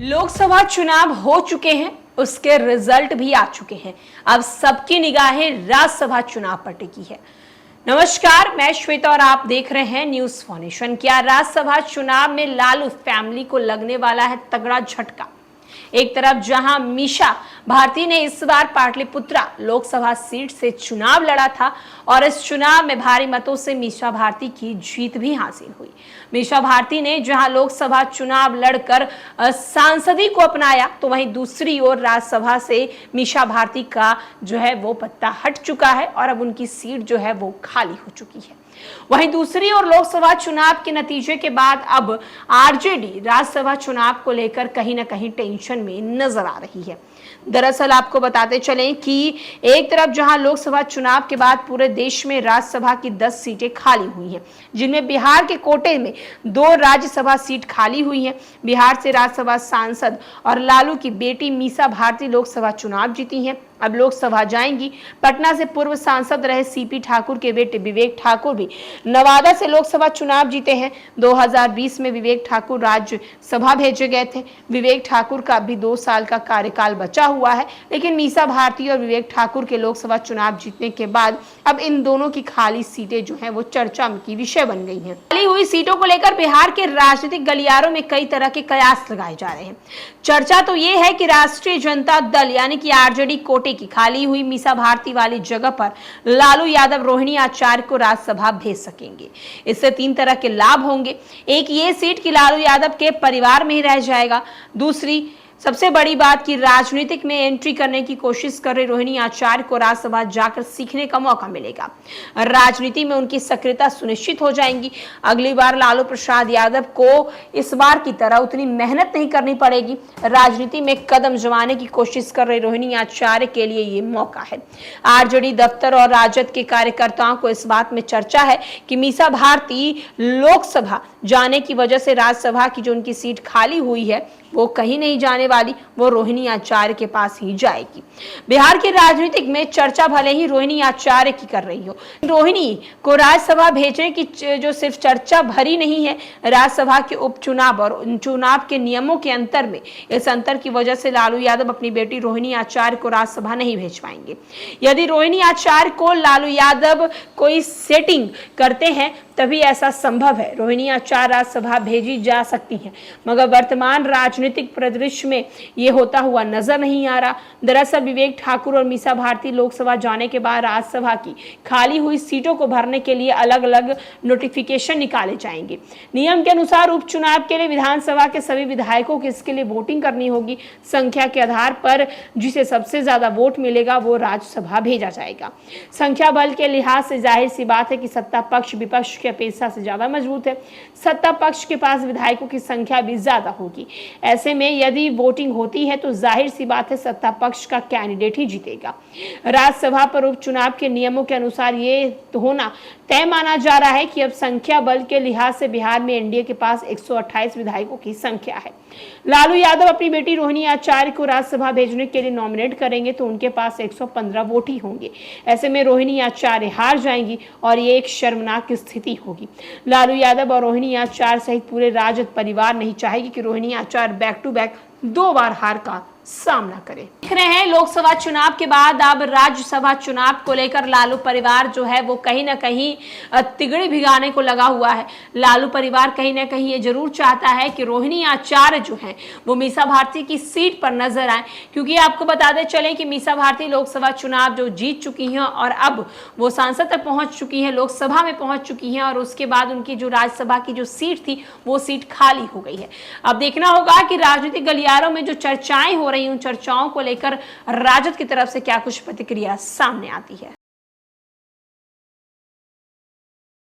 लोकसभा चुनाव हो चुके हैं, उसके रिजल्ट भी आ चुके हैं। अब सबकी निगाहें राज्यसभा चुनाव पर टिकी है। नमस्कार, मैं श्वेता और आप देख रहे हैं न्यूज फाउंडेशन। क्या राज्यसभा चुनाव में लालू फैमिली को लगने वाला है तगड़ा झटका? एक तरफ जहां मीसा भारती ने इस बार पाटलिपुत्रा लोकसभा सीट से चुनाव लड़ा था और इस चुनाव में भारी मतों से मीसा भारती की जीत भी हासिल हुई। मीसा भारती ने जहां लोकसभा चुनाव लड़कर सांसदी को अपनाया, तो वहीं दूसरी ओर राज्यसभा से मीसा भारती का जो है वो पत्ता हट चुका है और अब उनकी सीट जो है वो खाली हो चुकी है। वहीं दूसरी ओर लोकसभा चुनाव के नतीजे के बाद अब आरजेडी राज्यसभा चुनाव को लेकर कहीं ना कहीं टेंशन में नजर आ रही है। दरअसल आपको बताते चलें कि एक तरफ जहां लोकसभा चुनाव के बाद पूरे देश में राज्यसभा की 10 सीटें खाली हुई हैं, जिनमें बिहार के कोटे में 2 राज्यसभा सीट खाली हुई हैं। बिहार से राज्यसभा सांसद और लालू की बेटी मीसा भारती लोकसभा चुनाव जीती हैं, अब लोकसभा जाएंगी। पटना से पूर्व सांसद रहे सीपी ठाकुर के बेटे विवेक ठाकुर भी नवादा से लोकसभा चुनाव जीते हैं। 2020 में विवेक ठाकुर राज्यसभा भेजे गए थे। विवेक ठाकुर का भी 2 साल का कार्यकाल बचा हुआ है, लेकिन मीसा भारती और विवेक ठाकुर के लोकसभा चुनाव जीतने के बाद अब इन दोनों की खाली सीटें जो हैं वो चर्चा की विषय बन गई हैं। खाली हुई सीटों को लेकर बिहार के राजनीतिक गलियारों में कई तरह के कयास लगाए जा रहे हैं। चर्चा तो ये है कि राष्ट्रीय जनता दल यानी कि आरजेडी कोटे की खाली हुई मीसा भारती वाली जगह पर लालू यादव रोहिणी आचार्य को राज्यसभा भेज सकेंगे। इससे 3 तरह के लाभ होंगे। एक ये सीट कि लालू यादव के परिवार में ही रह जाएगा। दूसरी सबसे बड़ी बात कि राजनीतिक में एंट्री करने की कोशिश कर रहे रोहिणी आचार्य को राज्यसभा जाकर सीखने का मौका मिलेगा। राजनीति में उनकी सक्रियता सुनिश्चित हो जाएगी। अगली बार लालू प्रसाद यादव को इस बार की तरह उतनी मेहनत नहीं करनी पड़ेगी। राजनीति में कदम जमाने की कोशिश कर रहे रोहिणी आचार्य के लिए ये मौका है। आरजेडी दफ्तर और राजद के कार्यकर्ताओं को इस बात में चर्चा है कि मीसा भारती लोकसभा जाने की वजह से राज्यसभा की जो उनकी सीट खाली हुई है वो कहीं नहीं जाने वाली, वो रोहिणी आचार्य के पास ही जाएगी। बिहार के राजनीतिक में चर्चा भले ही रोहिणी आचार्य की कर रही हो, रोहिणी को राज्यसभा भेजने की जो सिर्फ चर्चा भरी नहीं है, राज्यसभा के उपचुनाव और चुनाव के नियमों के अंतर में, इस अंतर की वजह से लालू यादव अपनी बेटी रोहिणी आचार्य को राज्यसभा नहीं भेज पाएंगे। यदि रोहिणी आचार्य को लालू यादव कोई सेटिंग करते हैं तभी ऐसा संभव है। रोहिणी आचार्य राज्यसभा भेजी जा सकती है, मगर वर्तमान राजनीतिक परिदृश्य में यह होता हुआ नजर नहीं आ रहा। दरअसल विवेक ठाकुर और मीसा भारती लोकसभा जाने के बाद राज्यसभा की खाली हुई सीटों को भरने के लिए अलग अलग नोटिफिकेशन निकाले जाएंगे। नियम के अनुसार उपचुनाव के लिए विधानसभा के सभी विधायकों को इसके लिए वोटिंग करनी होगी। संख्या के आधार पर जिसे सबसे ज्यादा वोट मिलेगा वो राज्यसभा भेजा जाएगा। संख्या बल के लिहाज से जाहिर सी बात है कि सत्ता पक्ष विपक्ष की अपेक्षा से ज्यादा मजबूत है। सत्ता पक्ष के पास विधायकों की संख्या भी ज्यादा होगी। ऐसे में यदि वोटिंग होती है तो जाहिर सी बात है सत्ता पक्ष का कैंडिडेट ही जीतेगा। राज्यसभा पर उपचुनाव के नियमों के अनुसार ये तो होना तय माना जा रहा है कि अब संख्या बल के लिहाज से बिहार में एनडीए के पास 128 विधायकों की संख्या है। लालू यादव अपनी बेटी रोहिणी आचार्य को राज्यसभा भेजने के लिए नॉमिनेट करेंगे तो उनके पास 115 वोट ही होंगे। ऐसे में रोहिणी आचार्य हार जाएंगी और ये एक शर्मनाक स्थिति होगी। लालू यादव और रोहिणी आचार्य सहित पूरे राजद परिवार नहीं चाहेगी कि रोहिणी आचार्य बैक टू बैक 2 बार हार का सामना करें। देख रहे हैं लोकसभा चुनाव के बाद अब राज्यसभा चुनाव को लेकर लालू परिवार जो है वो कहीं ना कहीं तिगड़ी भिगाने को लगा हुआ है। लालू परिवार कहीं ना कहीं ये जरूर चाहता है कि रोहिणी आचार्य जो है वो मीसा भारती की सीट पर नजर आए, क्योंकि आपको बताते चले कि मीसा भारती लोकसभा चुनाव जो जीत चुकी हैं और अब वो सांसद तक पहुंच चुकी है, लोकसभा में पहुंच चुकी हैं और उसके बाद उनकी जो राज्यसभा की जो सीट थी वो सीट खाली हो गई है। अब देखना होगा कि राजनीतिक गलियारों में जो चर्चाएं हो रही, उन चर्चाओं को लेकर राजद की तरफ से क्या कुछ प्रतिक्रिया सामने आती है।